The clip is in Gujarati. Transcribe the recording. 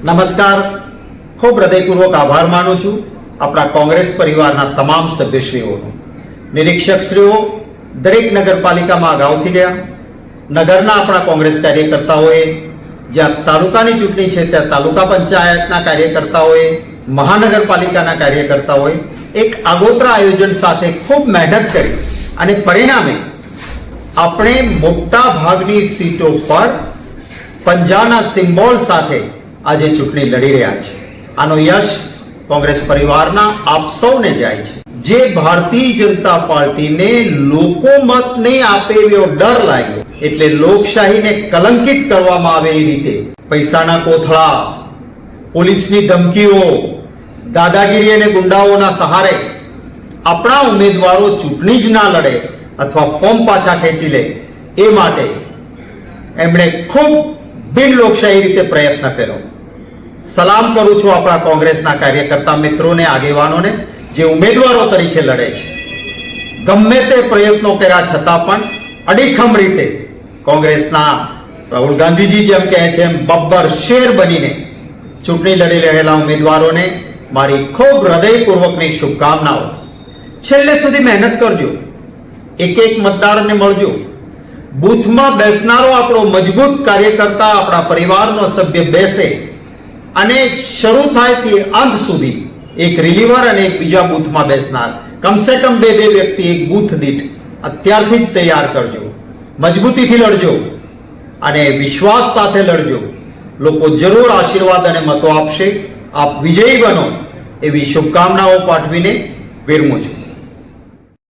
નમસ્કાર. ખૂબ હૃદયપૂર્વક આભાર માનું છું આપણા કોંગ્રેસ પરિવારના તમામ સભ્યશ્રીઓનો. નિરીક્ષકશ્રીઓ દરેક નગરપાલિકામાં અગાઉથી ગયા. નગરના આપણા કોંગ્રેસ કાર્યકર્તાઓએ, જ્યાં તાલુકાની ચૂંટણી છે ત્યાં તાલુકા પંચાયતના કાર્યકર્તાઓએ, મહાનગરપાલિકાના કાર્યકર્તાઓએ એક આગોતરા આયોજન સાથે ખૂબ મહેનત કરી અને પરિણામે આપણે મોટા ભાગની સીટો પર પંજાના સિમ્બોલ સાથે આજે ચૂંટણી લડી રહ્યા છે. આનો યશ કોંગ્રેસ પરિવારના આપ સૌને જાય છે. જે ભારતીય જનતા પાર્ટીને લોકો મત નહીં આપે એવો ડર લાગ્યો, એટલે લોકશાહીને કલંકિત કરવામાં આવે એ રીતે પૈસાના કોથળા, પોલીસની ધમકીઓ, દાદાગીરી અને ગુંડાઓના સહારે આપણા ઉમેદવારો ચૂંટણી જ ના લડે અથવા ફોર્મ પાછા ખેંચી લે એ માટે એમણે ખૂબ બિન લોકશાહી રીતે પ્રયત્ન કર્યો. સલામ કરું છું આપણા કોંગ્રેસના કાર્યકર્તા મિત્રોને, આગેવાનોને જે ઉમેદવારો તરીકે લડે છે. ગમે તે પ્રયત્નો કર્યા છતાં પણ અડીખમ રીતે કોંગ્રેસના રાહુલ ગાંધીજી જેમ કહે છે એમ બબ્બર શેર બનીને ચૂંટણી લડી રહેલા ઉમેદવારોને મારી ખૂબ હૃદયપૂર્વકની શુભકામનાઓ. છેલ્લે સુધી મહેનત કરજો, એક એક મતદારને મળજો. બૂથમાં બેસનારો આપણો મજબૂત કાર્યકર્તા, આપણા પરિવારનો સભ્ય બેસે અને શરૂ થાય તે અંત સુધી એક રિલીવર અને એક બીજા બૂથમાં બેસનાર, કમસે કમ બે વ્યક્તિ એક બૂથ દીઠ અત્યારથી જ તૈયાર કરજો. મજબૂતીથી લડજો અને વિશ્વાસ સાથે લડજો. લોકો જરૂર આશીર્વાદ અને મતો આપશે. આપ વિજયી બનો એવી શુભકામનાઓ પાઠવીને વિરમું છું.